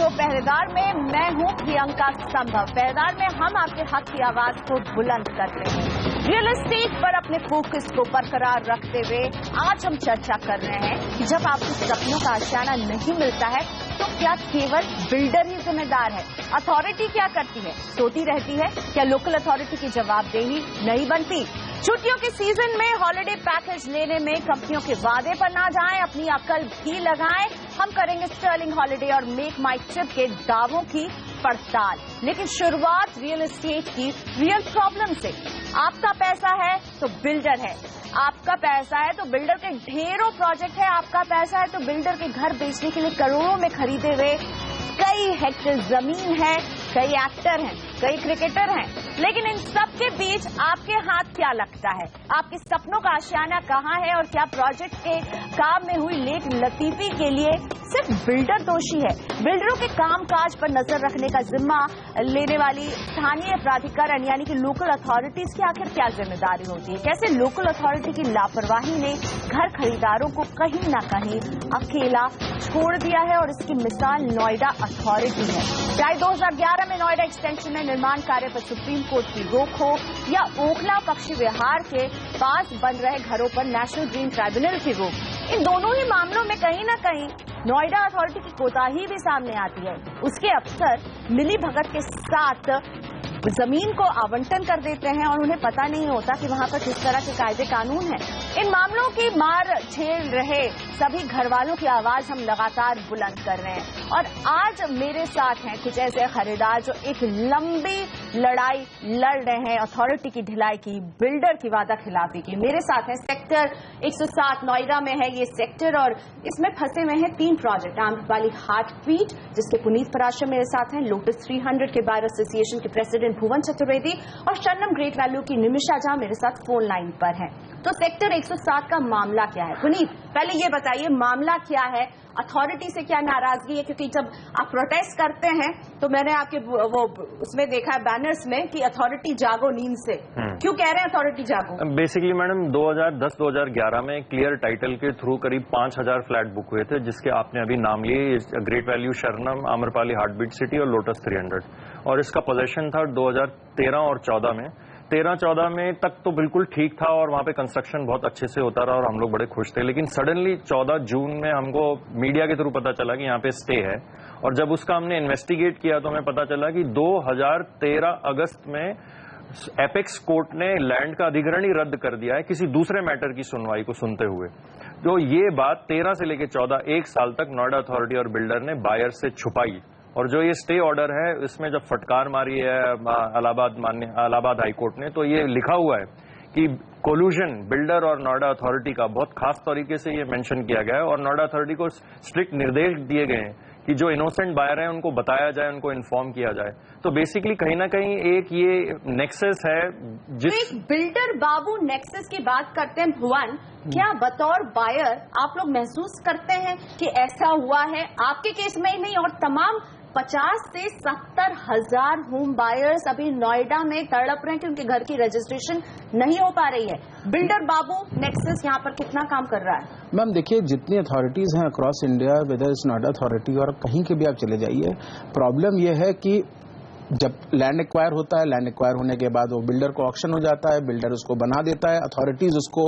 Show पहरेदार में मैं हूं प्रियंका संभव। पहरेदार में हम आपके हक की आवाज को बुलंद करते हैं। रियल एस्टेट पर अपने फोकस को बरकरार रखते हुए आज हम चर्चा कर रहे हैं कि जब आपको सपनों का आशियाना नहीं मिलता है तो क्या केवल बिल्डर ही जिम्मेदार है? अथॉरिटी क्या करती है? सोती रहती है? क्या लोकल अथॉरिटी की जवाबदेही नहीं बनती? छुट्टियों के सीजन में हॉलिडे पैकेज लेने में कंपनियों के वादे पर ना जाएं, अपनी अक्ल भी लगाएं। हम करेंगे स्टर्लिंग हॉलिडे और मेक माई ट्रिप के दावों की पड़ताल। लेकिन शुरुआत रियल एस्टेट की रियल प्रॉब्लम से। आपका पैसा है तो बिल्डर है, आपका पैसा है तो बिल्डर के ढेरों प्रोजेक्ट है, आपका पैसा है तो बिल्डर के घर बेचने के लिए करोड़ों में खरीदे हुए कई हेक्टेयर जमीन है, कई एक्टर हैं, कई क्रिकेटर हैं। लेकिन इन सब के बीच आपके हाथ क्या लगता है? आपके सपनों का आशियाना कहां है? और क्या प्रोजेक्ट के काम में हुई लेट लतीफी के लिए सिर्फ बिल्डर दोषी है? बिल्डरों के कामकाज पर नजर रखने का जिम्मा लेने वाली स्थानीय प्राधिकरण यानी कि लोकल अथॉरिटीज की आखिर क्या जिम्मेदारी होती है? कैसे लोकल अथॉरिटी की लापरवाही ने घर खरीदारों को कहीं न कहीं अकेला छोड़ दिया है? और इसकी मिसाल नोएडा अथॉरिटी है। चाहे 2011 में नोएडा एक्सटेंशन में निर्माण कार्य पर सुप्रीम कोर्ट की रोक हो या ओखला पक्षी विहार के पास बन रहे घरों पर नेशनल ग्रीन ट्राइब्यूनल की रोक, इन दोनों ही मामलों में कहीं न कहीं नोएडा अथॉरिटी की कोताही भी सामने आती है। उसके अफसर मिली भगत के साथ जमीन को आवंटन कर देते हैं और उन्हें पता नहीं होता कि वहां पर किस तरह के कायदे कानून हैं। इन मामलों की मार झेल रहे सभी घर वालों की आवाज हम लगातार बुलंद कर रहे हैं। और आज मेरे साथ हैं कुछ ऐसे खरीदार जो एक लंबी लड़ाई लड़ रहे हैं अथॉरिटी की ढिलाई की, बिल्डर की वादा खिलाफी की। मेरे साथ हैं सेक्टर 107 नोएडा में है ये सेक्टर और इसमें फंसे हुए हैं 3 प्रोजेक्ट। आम्रपाली हार्ट बीट जिसके पुनीत पराशर मेरे साथ हैं, लोटस 300 के बार एसोसिएशन के प्रेसिडेंट भुवन चतुर्वेदी और शरणम ग्रेट वैल्यू की निमिषा झा मेरे साथ फोन लाइन पर हैं। तो सेक्टर 107 का मामला क्या है? पुनीत, पहले ये बताइए मामला क्या है? अथॉरिटी से क्या नाराजगी है? क्योंकि जब आप प्रोटेस्ट करते हैं तो मैंने आपके वो उसमें देखा है बैनर्स में कि अथॉरिटी जागो नींद से। क्यों कह रहे हैं अथॉरिटी जागो? बेसिकली मैडम 2010-2011 में क्लियर टाइटल के थ्रू करीब 5000 फ्लैट बुक हुए थे, जिसके आपने अभी नाम लिए ग्रेट वैल्यू, शरणम, आम्रपाली हार्टबीट सिटी और लोटस 300। और इसका पोजेशन था 2013 और 14 में। 13-14 में तक तो बिल्कुल ठीक था और वहां पे कंस्ट्रक्शन बहुत अच्छे से होता रहा और हम लोग बड़े खुश थे। लेकिन सडनली 14 जून में हमको मीडिया के थ्रू पता चला कि यहाँ पे स्टे है। और जब उसका हमने इन्वेस्टिगेट किया तो हमें पता चला कि 2013 अगस्त में एपेक्स कोर्ट ने लैंड का अधिग्रहण ही रद्द कर दिया है किसी दूसरे मैटर की सुनवाई को सुनते हुए। तो ये बात 13 से लेकर 14 1 साल तक नोएडा अथॉरिटी और बिल्डर ने बायर से छुपाई। और जो ये स्टे ऑर्डर है इसमें जब फटकार मारी है इलाहाबाद हाईकोर्ट ने, तो ये लिखा हुआ है कि कोलूजन बिल्डर और नोएडा अथॉरिटी का बहुत खास तरीके से ये मेंशन किया गया है और नोएडा अथॉरिटी को स्ट्रिक्ट निर्देश दिए गए हैं कि जो इनोसेंट बायर हैं उनको बताया जाए, उनको इन्फॉर्म किया जाए। तो बेसिकली कहीं ना कहीं एक ये नेक्सस है तो एक बिल्डर बाबू नेक्सस की बात करते हैं। भुवन, क्या बतौर बायर आप लोग महसूस करते हैं कि ऐसा हुआ है? आपके केस में ही नहीं और तमाम 50 से 70 हजार होम बायर्स अभी नोएडा में तड़प रहे हैं कि उनके घर की रजिस्ट्रेशन नहीं हो पा रही है। बिल्डर बाबू नेक्सस यहाँ पर कितना काम कर रहा है? मैम देखिए, जितनी अथॉरिटीज हैं across India, whether is Noida authority और कहीं के भी आप चले जाइए, प्रॉब्लम यह है कि जब लैंड एक्वायर होता है, लैंड एक्वायर होने के बाद वो बिल्डर को ऑक्शन हो जाता है, बिल्डर उसको बना देता है, अथॉरिटीज उसको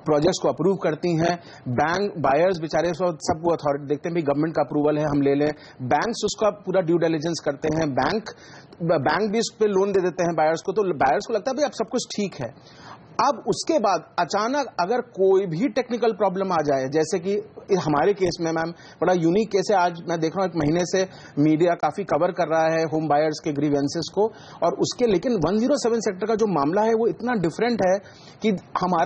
प्रोजेक्ट्स को अप्रूव करती हैं, बैंक बायर्स बेचारे सब वो अथॉरिटी देखते हैं, गवर्नमेंट का अप्रूवल है हम ले लें, बैंक्स उसका पूरा ड्यू डिलिजेंस करते हैं, बैंक भी उस पर लोन दे देते हैं बायर्स को। तो बायर्स को लगता है भाई अब सब कुछ ठीक है। अब उसके बाद अचानक अगर कोई भी टेक्निकल प्रॉब्लम आ जाए, जैसे कि हमारे केस में मैम बड़ा यूनिक केस है, आज मैं देख रहा हूं 1 महीने से मीडिया काफी कवर कर रहा है होम बायर्स के ग्रीवेंसेस को और उसके, लेकिन 107 सेक्टर का जो मामला है वो इतना डिफरेंट है कि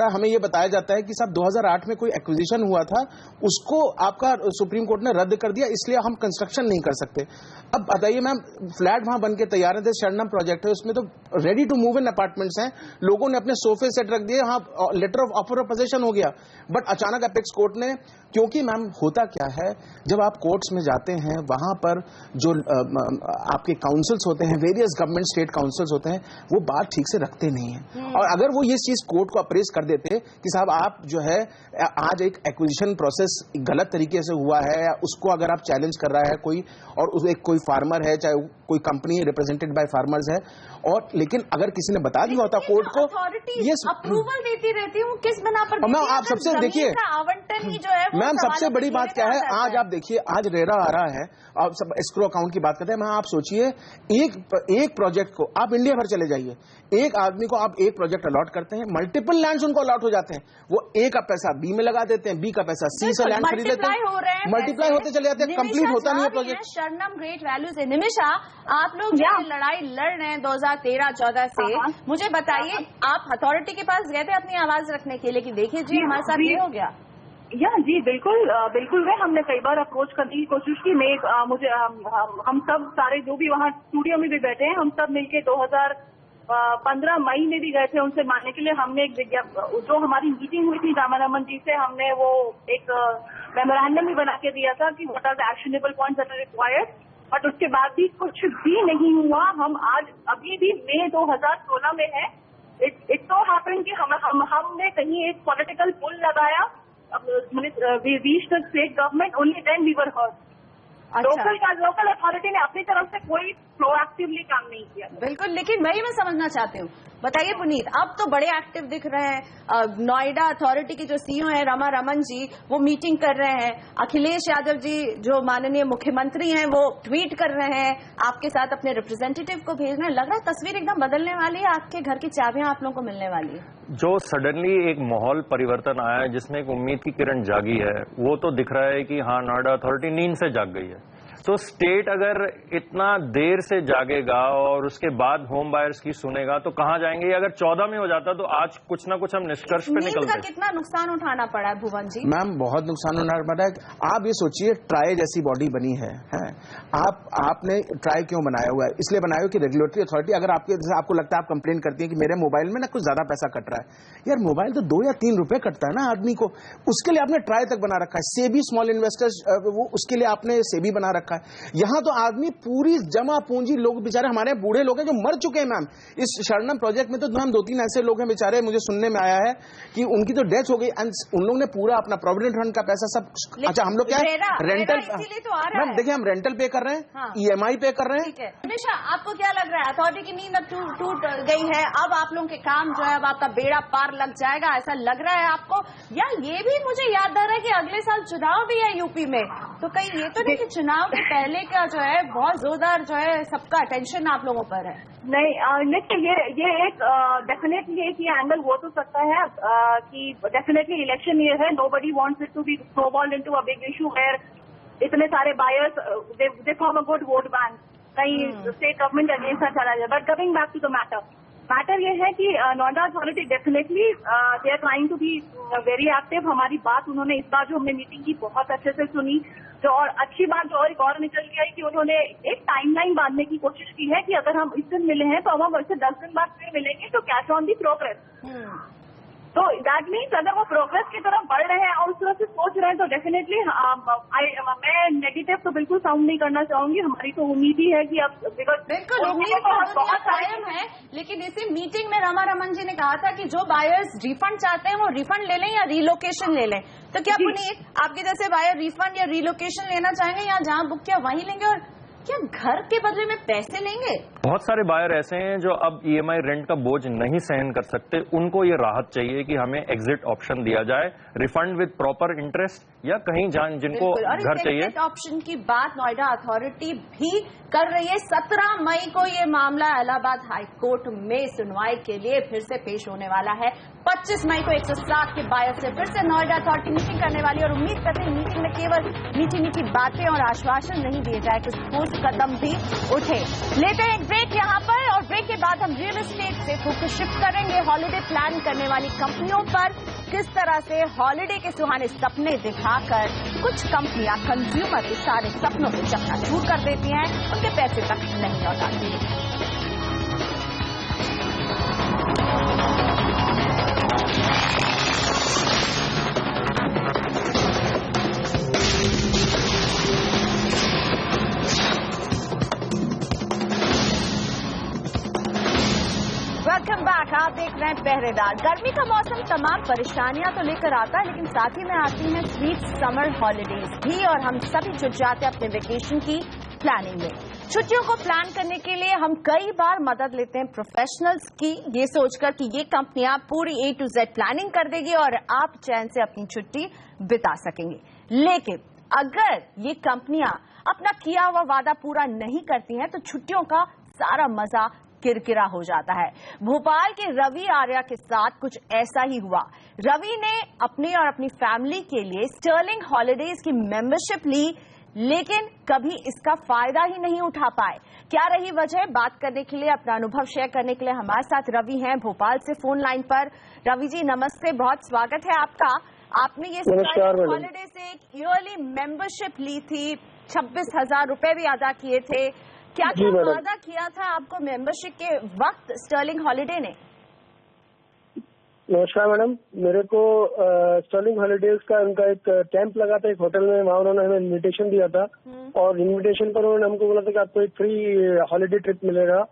हमें ये बताया जाता है कि साहब 2008 में कोई एक्विजिशन हुआ था, उसको आपका सुप्रीम कोर्ट ने रद्द कर दिया, इसलिए हम कंस्ट्रक्शन नहीं कर सकते। अब बताइए मैम, फ्लैट वहां बन के तैयार है, शरणम प्रोजेक्ट है, उसमें तो ready to move in apartments हैं, लोगों ने अपने सोफे से सेट रख दिए, हाँ letter of offer of position हो गया, बट अचानक अपेक्स कोर्ट ने, क्योंकि मैम होता क्या है जब आप कोर्ट्स में जाते हैं वहां पर जो आपके काउंसिल्स होते हैं, वेरियस गवर्नमेंट स्टेट काउंसिल्स होते हैं, वो बात ठीक से रखते नहीं है। और अगर वो ये चीज कोर्ट को अप्रेज कर देते कि साहब आप जो है आज एक एक्विजिशन प्रोसेस गलत तरीके से हुआ है, या उसको अगर आप चैलेंज कर रहा है कोई, और एक कोई फार्मर है, चाहे कोई कंपनी रिप्रेजेंटेड बाय फार्मर्स है, और लेकिन अगर किसी ने बता दिया होता कोर्ट को, ये अप्रूवल देती रहती हूँ किस बना पर, मैम आप सबसे देखिए आवंटन ही जो है, मैम सबसे बड़ी बात क्या है, आज आप देखिए आज रेरा आ रहा है, आप सब एस्क्रो अकाउंट की बात करते हैं, मैं आप सोचिए एक प्रोजेक्ट को आप इंडिया भर चले जाइए, एक आदमी को आप एक प्रोजेक्ट अलॉट करते हैं, मल्टीपल लैंड्स उनको अलॉट हो जाते हैं, वो ए का पैसा बी में लगा देते हैं, बी का पैसा सी से लैंड खरीद लेते हैं, मल्टीप्लाई होते चले जाते हैं, कंप्लीट होता नहीं है प्रोजेक्ट। शरणम ग्रेट वैल्यू से निमिषा, आप लोग जो लड़ाई लड़ रहे हैं 2013-14 से, मुझे बताइए आप अथॉरिटी के पास गए थे अपनी आवाज रखने के लिए कि देखिए जी हमारे साथ ये हो गया? जी बिल्कुल वे हमने कई बार अप्रोच करने की कोशिश की। मुझे हम सब सारे जो भी वहाँ स्टूडियो में भी बैठे हैं, हम सब मिलके 2015 मई में भी गए थे उनसे मानने के लिए। हमने एक जो हमारी मीटिंग हुई थी रामारमन जी से, हमने वो एक मेमोरेंडम भी बना के दिया था कि what are the actionable points that are required, but उसके बाद भी कुछ भी नहीं हुआ। हम आज अभी भी मई 2016 में है। इट सो हैपन कि हमने कहीं एक पॉलिटिकल पुल लगाया, we reached the state government, only then we were heard. Local authority ने अपनी तरफ से कोई प्रोएक्टिवली काम नहीं किया। बिल्कुल, लेकिन वही मैं समझना चाहती हूँ। बताइए पुनीत, अब तो बड़े एक्टिव दिख रहे हैं, नोएडा अथॉरिटी की जो सीईओ है रामारमन जी, वो मीटिंग कर रहे हैं, अखिलेश यादव जी जो माननीय मुख्यमंत्री हैं वो ट्वीट कर रहे हैं, आपके साथ अपने रिप्रेजेंटेटिव को भेज रहे हैं। लग रहा है तस्वीर एकदम बदलने वाली है, आपके घर की चाबियां आप लोगों को मिलने वाली है। जो सडनली एक माहौल परिवर्तन आया है जिसमें एक उम्मीद की किरण जागी है, वो तो दिख रहा है कि हाँ नोएडा अथॉरिटी नींद से जाग गई है। तो स्टेट अगर इतना देर से जागेगा और उसके बाद होम बायर्स की सुनेगा तो कहां जाएंगे? अगर 14 में हो जाता तो आज कुछ ना कुछ हम निष्कर्ष पे निकलते। का कितना नुकसान उठाना पड़ा है भुवन जी? मैम बहुत नुकसान उठाना पड़ा है। आप ये सोचिए ट्राई जैसी बॉडी बनी है आपने ट्राई क्यों बनाया हुआ है? इसलिए बनाया कि रेगुलेटरी अथॉरिटी, अगर आपको लगता है, आप कंप्लेन करती है कि मेरे मोबाइल में ना कुछ ज्यादा पैसा कट रहा है, यार मोबाइल तो 2 या 3 रुपए कटता है ना आदमी को, उसके लिए आपने ट्राई तक बना रखा है। सेबी स्मॉल इन्वेस्टर्स, वो उसके लिए आपने सेबी बना रखा है। यहाँ तो आदमी पूरी जमा पूंजी, लोग बेचारे हमारे बूढ़े लोग हैं जो मर चुके हैं मैम। इस शरणम प्रोजेक्ट में तो मैम 2-3 ऐसे लोग हैं बेचारे, मुझे सुनने में आया है कि उनकी तो डेथ हो गई, एंड उन लोगों ने पूरा अपना प्रोविडेंट फंड का पैसा सब, अच्छा हम लोग क्या रेंटल, मैम देखिए हम रेंटल पे कर रहे हैं, EMI पे कर रहे हैं। निशा, आपको क्या लग रहा है, अथॉरिटी की नींद अब टूट गई है, अब आप लोगों के काम जो है अब आपका बेड़ा पार लग जाएगा, ऐसा लग रहा है आपको? या ये भी मुझे याद आ रहा है कि अगले साल चुनाव भी है यूपी में, तो कहीं ये तो नहीं कि चुनाव के पहले का जो है बहुत जोरदार जो है सबका अटेंशन आप लोगों पर है? नहीं, लेकिन ये एक डेफिनेटली एक ये एंगल हो तो सकता है कि डेफिनेटली इलेक्शन ईयर है, nobody wants it to be snowballed into a big issue where इतने सारे buyers they form a good vote bank, कहीं स्टेट गवर्नमेंट अगेंस्ट चला जाए। But coming back to the matter ये है कि Noida authority definitely they are trying to be very active. हमारी बात उन्होंने इस बार जो हमने मीटिंग की बहुत अच्छे से सुनी, जो और अच्छी बात जो एक और निकल के आई कि उन्होंने एक टाइमलाइन बांधने की कोशिश की है कि अगर हम इस दिन मिले हैं तो हम इससे 10 दिन बाद फिर मिलेंगे, तो कैच ऑन दी प्रोग्रेस। तो दैट मीन्स अगर वो प्रोग्रेस की तरफ बढ़ रहे हैं और उस तरह से सोच रहे हैं तो डेफिनेटली मैं नेगेटिव तो बिल्कुल साउंड नहीं करना चाहूंगी। हमारी तो उम्मीद ही है कि अब बिल्कुल उम्मीद बहुत कायम है, लेकिन इसी मीटिंग में रामारमन जी ने कहा था कि जो बायर्स रिफंड चाहते हैं वो रिफंड ले लें या रिलोकेशन ले लें। तो क्या पुनीत आपके जैसे बायर रिफंड या रिलोकेशन लेना चाहेंगे या जहां बुक किया वहीं लेंगे, और क्या घर के बदले में पैसे लेंगे? बहुत सारे बायर ऐसे हैं जो अब EMI रेंट का बोझ नहीं सहन कर सकते, उनको ये राहत चाहिए कि हमें एग्जिट ऑप्शन दिया जाए, रिफंड विद प्रॉपर इंटरेस्ट, या कहीं जिनको घर चाहिए। एग्जिट ऑप्शन की बात नोएडा अथॉरिटी भी कर रही है। 17 मई को ये मामला इलाहाबाद हाई कोर्ट में सुनवाई के लिए फिर से पेश होने वाला है। 25 मई को 107 के बायर से फिर से नोएडा अथॉरिटी मीटिंग करने वाली है और उम्मीद करते हैं मीटिंग में केवल मीठी मीठी बातें और आश्वासन नहीं दिए जाए, कुछ ठोस कदम भी उठे। लेते हैं एक ब्रेक यहाँ पर, और ब्रेक के बाद हम रियल एस्टेट से फोकस शिफ्ट करेंगे हॉलिडे प्लान करने वाली कंपनियों पर। किस तरह से हॉलिडे के सुहाने सपने दिखाकर कुछ कंपनियां कंज्यूमर के सारे सपनों को चकनाचूर कर देती हैं, उनके पैसे तक नहीं लौटाती। Welcome back. आप देख रहे हैं पहरेदार। गर्मी का मौसम तमाम परेशानियां तो लेकर आता है, लेकिन साथ ही में आती हैं स्वीट समर हॉलिडेज भी, और हम सभी जुट जाते हैं अपने वेकेशन की प्लानिंग में। छुट्टियों को प्लान करने के लिए हम कई बार मदद लेते हैं प्रोफेशनल्स की, ये सोचकर कि ये कंपनियां पूरी A to Z प्लानिंग कर देगी और आप चैन से अपनी छुट्टी बिता सकेंगे। लेकिन अगर ये कंपनियां अपना किया हुआ वादा पूरा नहीं करती हैं तो छुट्टियों का सारा मजा किरकिरा हो जाता है। भोपाल के रवि आर्या के साथ कुछ ऐसा ही हुआ। रवि ने अपने और अपनी फैमिली के लिए स्टर्लिंग हॉलिडेज की मेंबरशिप ली, लेकिन कभी इसका फायदा ही नहीं उठा पाए। क्या रही वजह, बात करने के लिए, अपना अनुभव शेयर करने के लिए हमारे साथ रवि हैं भोपाल से फोन लाइन पर। रवि जी नमस्ते, बहुत स्वागत है आपका। आपने ये स्टर्लिंग हॉलिडे से एक ईयरली मेंबरशिप ली थी, 26,000 रुपए भी अदा किए थे। क्या क्या वादा किया था आपको मेंबरशिप के वक्त स्टर्लिंग हॉलिडे ने? नमस्कार मैडम, मेरे को स्टर्लिंग हॉलिडेज का उनका एक कैंप लगा था एक होटल में, वहाँ उन्होंने हमें इनविटेशन दिया था और इनविटेशन पर उन्होंने हमको बोला था कि आपको एक फ्री हॉलिडे ट्रिप मिलेगा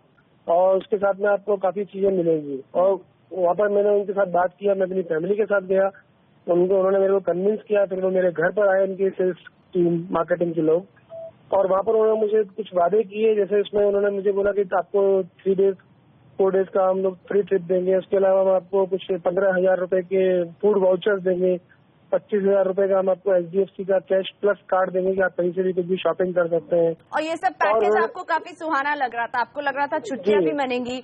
और उसके साथ में आपको काफी चीजें मिलेंगी। और वहाँ पर मैंने उनके साथ बात किया, मैं अपनी फैमिली के साथ गया, उन्होंने मेरे को कन्विंस किया, फिर वो मेरे घर पर आए उनकी सेल्स टीम मार्केटिंग के लोग, और वहाँ पर उन्होंने मुझे कुछ वादे किए। जैसे उसमें उन्होंने मुझे बोला कि आपको 3 डेज 4 डेज का हम लोग फ्री ट्रिप देंगे, उसके अलावा हम आपको कुछ 15,000 रुपए के फूड वाउचर्स देंगे, 25,000 रुपए का हम आपको HDFC का कैश प्लस कार्ड देंगे कि आप कहीं से भी कुछ भी शॉपिंग कर सकते हैं। और ये सब पैकेज आपको काफी सुहाना लग रहा था, आपको लग रहा था छुट्टियां भी मनेंगी,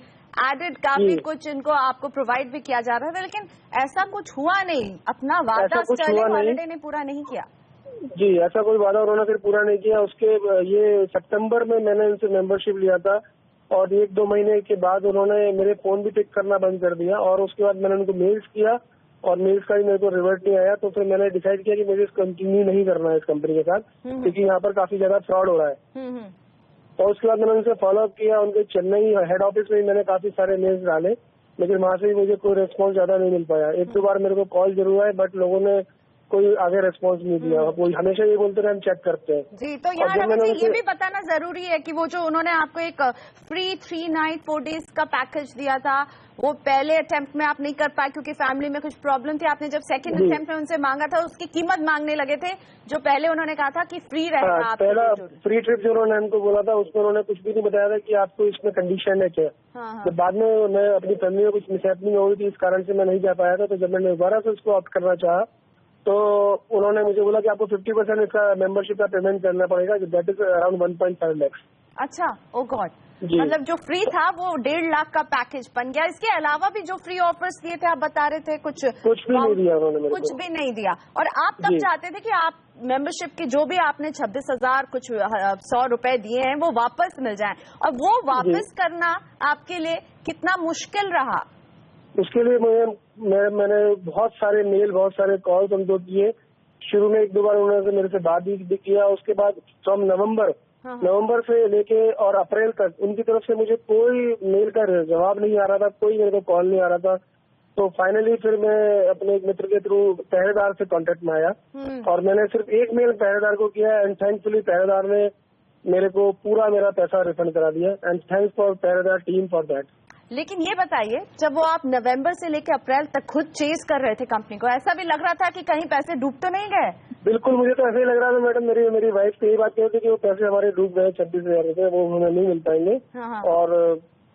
एडेड काफी कुछ इनको आपको प्रोवाइड भी किया जा रहा था, लेकिन ऐसा कुछ हुआ नहीं। अपना वादा स्टर्लिंग हॉलिडे ने पूरा नहीं किया। जी, ऐसा कोई वादा उन्होंने फिर पूरा नहीं किया। उसके ये सितंबर में मैंने उनसे मेंबरशिप लिया था और 1-2 महीने के बाद उन्होंने मेरे फोन भी पिक करना बंद कर दिया, और उसके बाद मैंने उनको मेल्स किया और मेल्स का भी मेरे को रिवर्ट नहीं आया। तो फिर मैंने डिसाइड किया कि मुझे कंटिन्यू नहीं करना है इस कंपनी के साथ, क्योंकि यहाँ पर काफी ज्यादा फ्रॉड हो रहा है। और उसके बाद मैंने उनसे फॉलोअप किया, उनके चेन्नई हेड ऑफिस में मैंने काफी सारे मेल्स डाले, लेकिन वहाँ से भी मुझे कोई रिस्पॉन्स ज्यादा नहीं मिल पाया। 1-2 बार मेरे को कॉल जरूर आए, बट लोगों ने कोई आगे रिस्पॉन्स नहीं दिया। कोई हमेशा ये बोलते रहे हम चेक करते हैं। जी, तो यहाँ रवि जी ये भी बताना जरूरी है कि वो जो उन्होंने आपको एक फ्री 3 नाइट 4 डेज का पैकेज दिया था, वो पहले अटेम्प्ट में आप नहीं कर पाए क्योंकि फैमिली में कुछ प्रॉब्लम थी। आपने जब सेकंड अटेम्प्ट में उनसे मांगा था, उसकी कीमत मांगने लगे थे, जो पहले उन्होंने कहा था कि फ्री रहेगा। पहला फ्री ट्रिप जो उन्होंने हमको बोला था, उसमें उन्होंने कुछ भी नहीं बताया था कि आपको इसमें कंडीशन है क्या। तो बाद में मैं अपनी फैमिली में कुछ मिसहैपनिंग हो गई थी, इस कारण से मैं नहीं जा पाया था। तो जब मैंने दोबारा से उसको ऑप्ट करना चाहा तो उन्होंने मुझे बोला कि आपको 50% इसका मेंबरशिप का पेमेंट करना पड़ेगा, दैट इज अराउंड 1.5 लाख। अच्छा, ओ गॉड, मतलब जो फ्री था वो 1.5 लाख का पैकेज बन गया। इसके अलावा भी जो फ्री ऑफर्स दिए थे, आप बता रहे थे कुछ भी नहीं दिया उन्होंने, कुछ भी नहीं दिया। और आप तब चाहते थे कि आप मेंबरशिप की जो भी आपने 26,000 कुछ 100 रुपए दिए हैं वो वापस मिल जाएं, और वो वापस करना आपके लिए कितना मुश्किल रहा? उसके लिए मैंने बहुत सारे मेल, बहुत सारे कॉल्स उनको किए। शुरू में 1-2 बार उन्होंने मेरे से बात भी किया। उसके बाद फ्रॉम नवंबर से लेके और अप्रैल तक उनकी तरफ से मुझे कोई मेल का जवाब नहीं आ रहा था, कोई मेरे को कॉल नहीं आ रहा था। तो फाइनली फिर मैं अपने एक मित्र के थ्रू पहरेदार से कांटेक्ट में आया और मैंने सिर्फ एक मेल पहरेदार को किया, एंड थैंकफुली पहरेदार ने मेरे को पूरा मेरा पैसा रिफंड करा दिया, एंड थैंक्स फॉर पहरेदार टीम फॉर दैट। लेकिन ये बताइए, जब वो आप नवंबर से लेकर अप्रैल तक खुद चेज कर रहे थे कंपनी को, ऐसा भी लग रहा था कि कहीं पैसे डूब तो नहीं गए? बिल्कुल, मुझे तो ऐसे ही लग रहा था मैडम। मेरी वाइफ से यही बात कह रही थी कि वो पैसे हमारे डूब गए, 26,000 रुपए, वो हमें नहीं मिल पाएंगे। और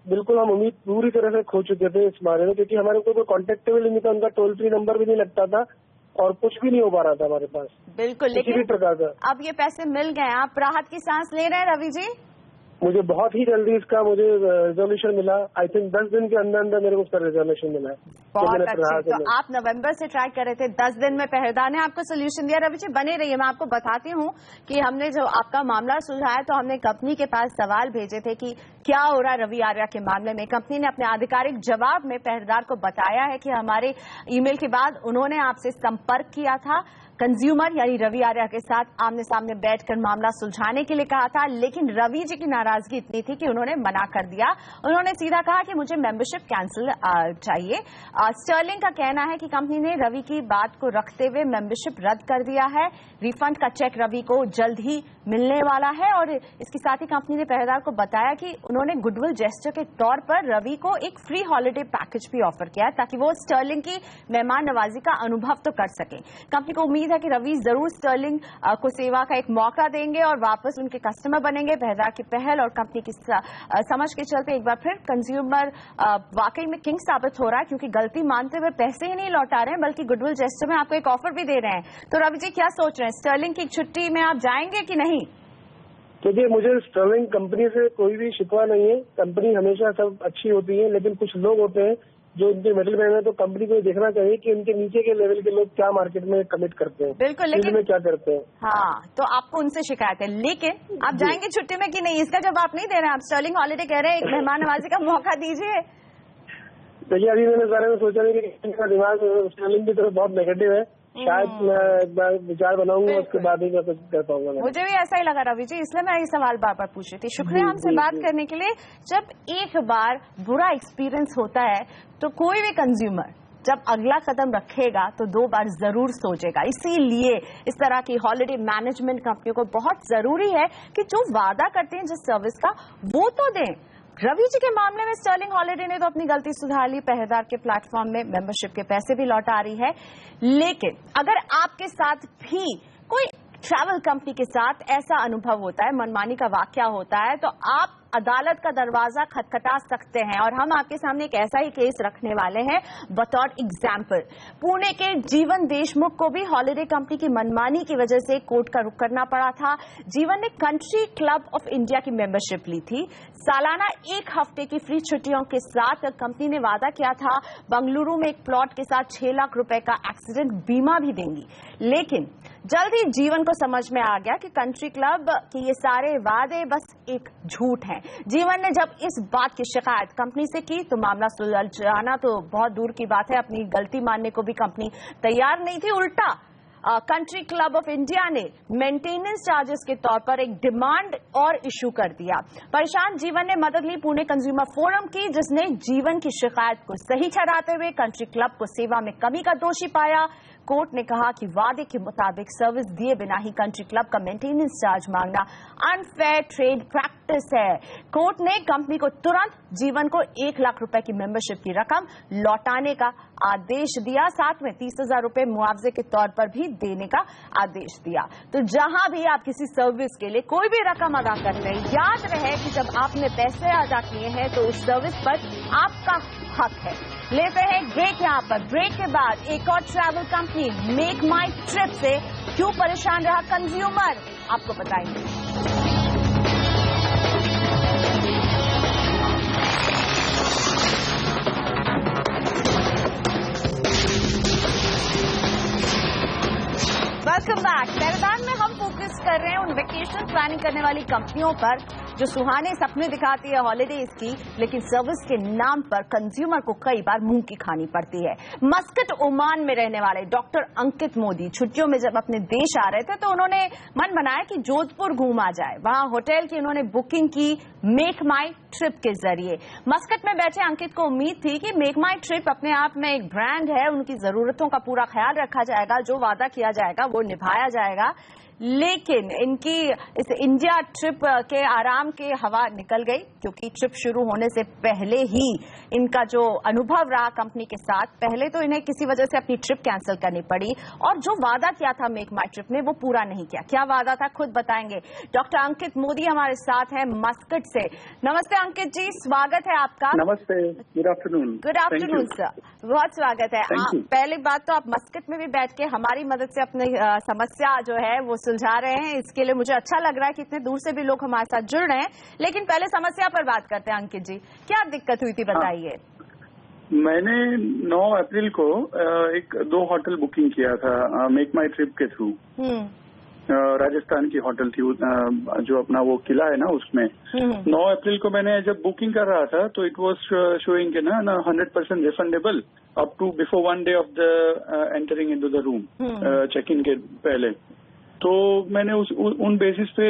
बिल्कुल हम उम्मीद पूरी तरह से खो चुके थे इस बारे में, क्योंकि हमारे को कोई कॉन्टेक्टेबल नहीं था, उनका टोल फ्री नंबर भी नहीं लगता था और कुछ भी नहीं हो पा रहा था हमारे पास। बिल्कुल, लेकिन प्रकार का अब ये पैसे मिल गए, आप राहत की सांस ले रहे हैं रवि जी? मुझे बहुत ही जल्दी इसका रिजोल्यूशन मिला। आई थिंक 10 दिन के अंदर मेरे को उसका रिजोल्यूशन मिला है। बहुत अच्छे। तो आप नवंबर से ट्राई कर रहे थे, 10 दिन में पहरेदार ने आपको सोल्यूशन दिया। रवि जी बने रहिए, मैं आपको बताती हूँ कि हमने जो आपका मामला सुलझाया तो हमने कंपनी के पास सवाल भेजे थे कि क्या हो रहा है रवि आर्या के मामले में। कंपनी ने अपने आधिकारिक जवाब में पहरेदार को बताया है कि हमारे ईमेल के बाद उन्होंने आपसे संपर्क किया था, कंज्यूमर यानी रवि आर्या के साथ आमने सामने बैठकर मामला सुलझाने के लिए कहा था, लेकिन रवि जी की नाराजगी इतनी थी कि उन्होंने मना कर दिया। उन्होंने सीधा कहा कि मुझे मेंबरशिप कैंसिल चाहिए, स्टर्लिंग का कहना है कि कंपनी ने रवि की बात को रखते हुए मेंबरशिप रद्द कर दिया है। रिफंड का चेक रवि को जल्द ही मिलने वाला है और इसके साथ ही कंपनी ने पहरेदार को बताया कि उन्होंने गुडविल जेस्चर के तौर पर रवि को एक फ्री हॉलिडे पैकेज भी ऑफर किया है ताकि वो स्टर्लिंग की मेहमान नवाजी का अनुभव तो कर सके। कंपनी को उम्मीद है कि रवि जरूर स्टर्लिंग को सेवा का एक मौका देंगे और वापस उनके कस्टमर बनेंगे। पहरेदार की पहल और कंपनी की समझ के चलते एक बार फिर कंज्यूमर वाकई में किंग साबित हो रहा है, क्योंकि गलती मानते हुए पैसे ही नहीं लौटा रहे हैं बल्कि गुडविल जेस्चर में आपको एक ऑफर भी दे रहे हैं। तो रवि जी क्या सोच रहे हैं, स्टर्लिंग की छुट्टी में आप जाएंगे कि नहीं? देखिए, मुझे स्टर्लिंग कंपनी से कोई भी शिकवा नहीं है। कंपनी हमेशा सब अच्छी होती है, लेकिन कुछ लोग होते हैं जो उनके मिडिल मैन है, तो कंपनी को देखना चाहिए कि उनके नीचे के लेवल के लोग क्या मार्केट में कमिट करते हैं, बिल्कुल, लेकिन में क्या करते हैं। हाँ, तो आपको उनसे शिकायत है, लेकिन आप जाएंगे छुट्टी में कि नहीं, इसका जवाब नहीं दे रहे हैं। आप स्टर्लिंग हॉलिडे कह रहे हैं, एक मेहमान नवाजी का मौका दीजिए। देखिए, अभी मैंने इस बारे में सोचा नहीं कि मेरा दिमाग स्टर्लिंग की तरफ बहुत नेगेटिव है। शायद मैं एक बार विचार बनाऊंगा, उसके बाद ही मैं कुछ कर पाऊंगा। मुझे भी ऐसा ही लगा रवि जी, इसलिए मैं ये सवाल बार बार पूछ रही थी। शुक्रिया हमसे बात करने के लिए। जब एक बार बुरा एक्सपीरियंस होता है तो कोई भी कंज्यूमर जब अगला कदम रखेगा तो 2 बार जरूर सोचेगा। इसीलिए इस तरह की हॉलिडे मैनेजमेंट कंपनियों को बहुत जरूरी है कि जो वादा करते हैं जिस सर्विस का वो तो दें। रवि जी के मामले में स्टर्लिंग हॉलिडे ने तो अपनी गलती सुधार ली, पहरेदार के प्लेटफॉर्म में मेंबरशिप के पैसे भी लौटा रही है। लेकिन अगर आपके साथ भी कोई ट्रैवल कंपनी के साथ ऐसा अनुभव होता है, मनमानी का वाकया होता है, तो आप अदालत का दरवाजा खटखटा सकते हैं। और हम आपके सामने एक ऐसा ही केस रखने वाले हैं बतौर एग्जाम्पल। पुणे के जीवन देशमुख को भी हॉलिडे कंपनी की मनमानी की वजह से कोर्ट का रुख करना पड़ा था। जीवन ने कंट्री क्लब ऑफ इंडिया की मेंबरशिप ली थी। सालाना 1 हफ्ते की फ्री छुट्टियों के साथ कंपनी ने वादा किया था बंगलुरु में एक प्लॉट के साथ 6 लाख रुपए का एक्सीडेंट बीमा भी देंगी। लेकिन जल्द ही जीवन को समझ में आ गया कि कंट्री क्लब के ये सारे वादे बस एक झूठ हैं। जीवन ने जब इस बात की शिकायत कंपनी से की तो मामला सुलझाना तो बहुत दूर की बात है, अपनी गलती मानने को भी कंपनी तैयार नहीं थी। उल्टा कंट्री क्लब ऑफ इंडिया ने मेंटेनेंस चार्जेस के तौर पर एक डिमांड और इशू कर दिया। परेशान जीवन ने मदद ली पुणे कंज्यूमर फोरम की, जिसने जीवन की शिकायत को सही ठहराते हुए कंट्री क्लब को सेवा में कमी का दोषी पाया। कोर्ट ने कहा कि वादे के मुताबिक सर्विस दिए बिना ही कंट्री क्लब का मेंटेनेंस चार्ज मांगना अनफेयर ट्रेड प्रैक्टिस है। कोर्ट ने कंपनी को तुरंत जीवन को 1 लाख रुपए की मेंबरशिप की रकम लौटाने का आदेश दिया, साथ में 30,000 रुपए मुआवजे के तौर पर भी देने का आदेश दिया। तो जहां भी आप किसी सर्विस के लिए कोई भी रकम अदा कर रहे हैं, याद रहे कि जब आपने पैसे अदा किए हैं तो उस सर्विस पर आपका हक है। लेते हैं ब्रेक यहां पर। ब्रेक के बाद एक और ट्रैवल कंपनी मेक माई ट्रिप से क्यों परेशान रहा कंज्यूमर, आपको बताएंगे। Welcome back. पहरेदार में हम फोकस कर रहे हैं उन वेकेशन प्लानिंग करने वाली कंपनियों पर जो सुहाने सपने दिखाती है हॉलिडेज की, लेकिन सर्विस के नाम पर कंज्यूमर को कई बार मुंह की खानी पड़ती है। मस्कट ओमान में रहने वाले डॉक्टर अंकित मोदी छुट्टियों में जब अपने देश आ रहे थे तो उन्होंने मन बनाया कि जोधपुर घूमा जाए। वहां होटल की उन्होंने बुकिंग की मेक माई ट्रिप के जरिए। मस्कट में बैठे अंकित को उम्मीद थी कि मेक माई ट्रिप अपने आप में एक ब्रांड है, उनकी जरूरतों का पूरा ख्याल रखा जाएगा, जो वादा किया जाएगा वो निभाया जाएगा। लेकिन इनकी इस इंडिया ट्रिप के आराम के हवा निकल गई, क्योंकि ट्रिप शुरू होने से पहले ही इनका जो अनुभव रहा कंपनी के साथ, पहले तो इन्हें किसी वजह से अपनी ट्रिप कैंसिल करनी पड़ी और जो वादा किया था मेक माई ट्रिप ने वो पूरा नहीं किया। क्या वादा था खुद बताएंगे। डॉक्टर अंकित मोदी हमारे साथ हैं मस्कट से। नमस्ते अंकित जी, स्वागत है आपका। नमस्ते, good afternoon. Good afternoon sir, बहुत स्वागत है। पहली बात तो आप मस्कट में भी बैठ के हमारी मदद से अपनी समस्या जो है वो सुलझा रहे हैं, इसके लिए मुझे अच्छा लग रहा है कि इतने दूर से भी लोग हमारे साथ जुड़ रहे हैं। लेकिन पहले समस्या पर बात करते हैं। अंकित जी, क्या दिक्कत हुई थी बताइए। मैंने 9 अप्रैल को 2 होटल बुकिंग किया था मेक माई ट्रिप के थ्रू। राजस्थान की होटल थी, जो अपना वो किला है ना उसमें। 9 अप्रैल को मैंने जब बुकिंग कर रहा था तो इट वाज शोइंग के ना 100% refundable up to before 1 day of the entering into the room, check in के पहले। तो मैंने उन बेसिस पे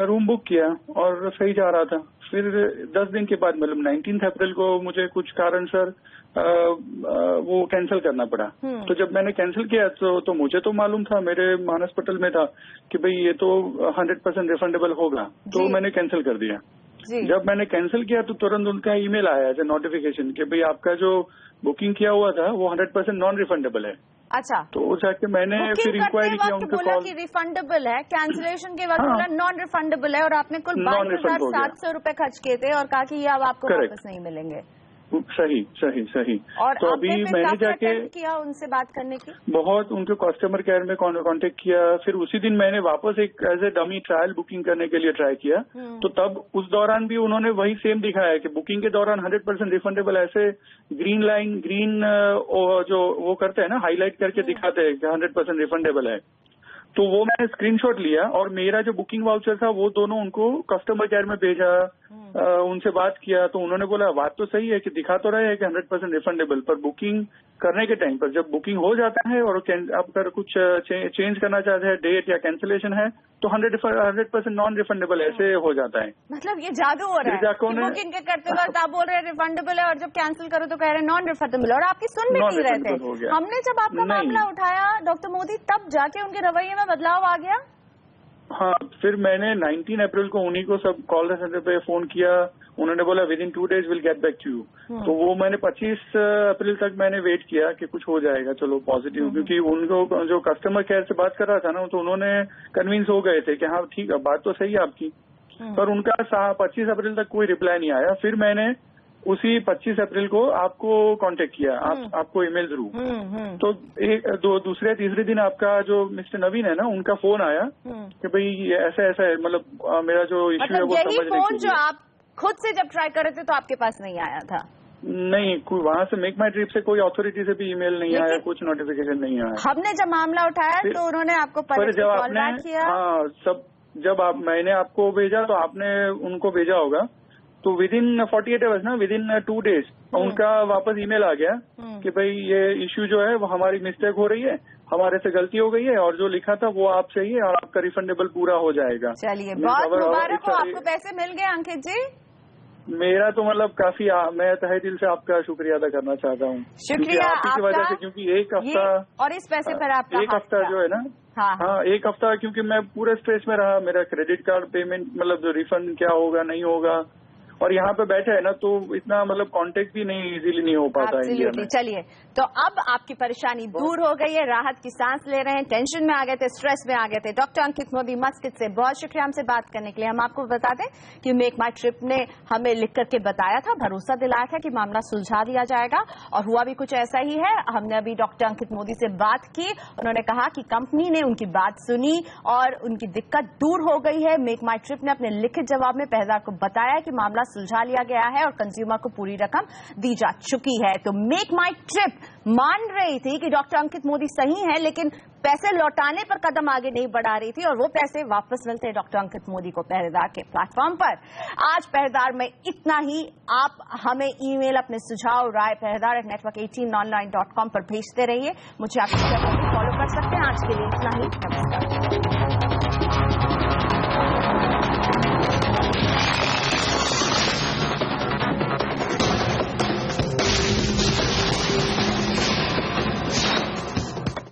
रूम बुक किया और सही जा रहा था। फिर 10 दिन के बाद मतलब 19 अप्रैल को मुझे कुछ कारण सर वो कैंसिल करना पड़ा। तो जब मैंने कैंसिल किया तो मुझे तो मालूम था, मेरे मानस पटल में था कि भाई ये तो 100% रिफंडेबल होगा, तो मैंने कैंसिल कर दिया। जब मैंने कैंसिल किया तो तुरंत उनका ईमेल आया एज ए नोटिफिकेशन कि भाई आपका जो बुकिंग किया हुआ था वो 100% नॉन रिफंडेबल है। अच्छा, तो जाके मैंने फिर इंक्वायरी किया, उनको बोला कॉल कि रिफंडेबल है, कैंसिलेशन के वक्त बोला नॉन रिफंडेबल है, और आपने कुल 22,700 रुपए खर्च किए थे और कहा कि ये अब आपको वापस नहीं मिलेंगे। सही सही सही। और तो अभी मैंने जाके किया उनसे बात करने की, बहुत उनके कस्टमर केयर में कांटेक्ट किया। फिर उसी दिन मैंने वापस एक as a dummy trial booking करने के लिए ट्राई किया। तो तब उस दौरान भी उन्होंने वही सेम दिखाया कि बुकिंग के दौरान 100% रिफंडेबल, ऐसे ग्रीन लाइन जो वो करते हैं ना, हाईलाइट करके दिखाते हैं कि 100% रिफंडेबल है। तो वो मैंने स्क्रीनशॉट लिया और मेरा जो बुकिंग वाउचर था वो दोनों उनको कस्टमर केयर में भेजा, उनसे बात किया। तो उन्होंने बोला बात तो सही है कि दिखा तो रहे हैं कि 100% रिफंडेबल, पर बुकिंग करने के टाइम पर जब बुकिंग हो जाता है और आप अगर कुछ चेंज करना चाहते हैं डेट या कैंसिलेशन है तो 100% नॉन रिफंडेबल ऐसे हो जाता है। मतलब ये जादू हो रहा है कि बुकिंग के करते वक्त आप बोल रहे हैं रिफंडेबल है और जब कैंसिल करो तो कह रहे हैं नॉन रिफंडेबल, और आपकी सुन भी नहीं रहे थे। हमने जब आपका मामला उठाया डॉक्टर मोदी, तब जाके उनके रवैये में बदलाव आ गया। हाँ, फिर मैंने 19 अप्रैल को उन्हीं को सब कॉल सेंटर पे फोन किया। उन्होंने बोला within 2 days will get back to you. तो वो मैंने 25 अप्रैल तक मैंने वेट किया कि कुछ हो जाएगा, चलो पॉजिटिव, क्योंकि उनको जो कस्टमर केयर से बात कर रहा था ना, तो उन्होंने कन्विंस हो गए थे कि हाँ ठीक है, बात तो सही है आपकी। पर उनका 25 अप्रैल तक कोई रिप्लाई नहीं आया। फिर मैंने उसी 25 अप्रैल को आपको कांटेक्ट किया, आपको ईमेल थ्रू। तो दूसरे तीसरे दिन आपका जो मिस्टर नवीन है ना, उनका फोन आया कि भाई ऐसा ऐसा है, मतलब मेरा जो इश्यू है वो समझने के लिए। जो आप खुद से जब ट्राई कर रहे थे तो आपके पास नहीं आया था? नहीं, कोई वहाँ से मेक माई ट्रिप से कोई अथॉरिटी से भी ईमेल नहीं आया, कुछ नोटिफिकेशन नहीं आया। हमने जब मामला उठाया तो उन्होंने आपको जब आपने जब मैंने आपको भेजा तो आपने उनको भेजा होगा, तो विद इन 48 आवर्स ना, विद इन 2 days उनका वापस ईमेल आ गया कि भाई ये इश्यू जो है वो हमारी मिस्टेक हो रही है, हमारे से गलती हो गई है और जो लिखा था वो आप सही है और आपका रिफंडेबल पूरा हो जाएगा। चलिए, बहुत मुबारक हो, आपको पैसे मिल गए अंकित जी। मेरा तो मतलब काफी, मैं तहे दिल से आपका शुक्रिया अदा करना चाहता हूँ। शुक्रिया आपकी वजह से, क्योंकि एक हफ्ता और इस पैसे पर आपका एक हफ्ता जो है ना, हाँ एक हफ्ता, क्योंकि मैं पूरे स्ट्रेस में रहा। मेरा क्रेडिट कार्ड पेमेंट मतलब जो रिफंड क्या होगा नहीं होगा, और यहाँ पे बैठे है ना तो इतना मतलब कांटेक्ट भी नहीं इजीली नहीं हो पाता है इंडिया में। चलिए, तो अब आपकी परेशानी दूर हो गई है, राहत की सांस ले रहे हैं, टेंशन में आ गए थे, स्ट्रेस में आ गए थे। डॉक्टर अंकित मोदी मस्कित से बहुत शुक्रिया हमसे बात करने के लिए। हम आपको बता दें कि मेक माई ट्रिप ने हमें लिख करके बताया था, भरोसा दिलाया था कि मामला सुलझा दिया जाएगा, और हुआ भी कुछ ऐसा ही है। हमने अभी डॉक्टर अंकित मोदी से बात की, उन्होंने कहा कि कंपनी ने उनकी बात सुनी और उनकी दिक्कत दूर हो गई है। मेक माई ट्रिप ने अपने लिखित जवाब में पहरेदार को बताया कि मामला सुलझा लिया गया है और कंज्यूमर को पूरी रकम दी जा चुकी है। तो मेक माई ट्रिप मान रही थी कि डॉक्टर अंकित मोदी सही है, लेकिन पैसे लौटाने पर कदम आगे नहीं बढ़ा रही थी, और वो पैसे वापस मिलते डॉक्टर अंकित मोदी को पहरेदार के प्लेटफॉर्म पर। आज पहरेदार में इतना ही। आप हमें ईमेल अपने सुझाव राय pehredaar@network18online.com पर भेजते रहिए। मुझे आप फॉलो कर सकते हैं। आज के लिए इतना ही, नमस्कार।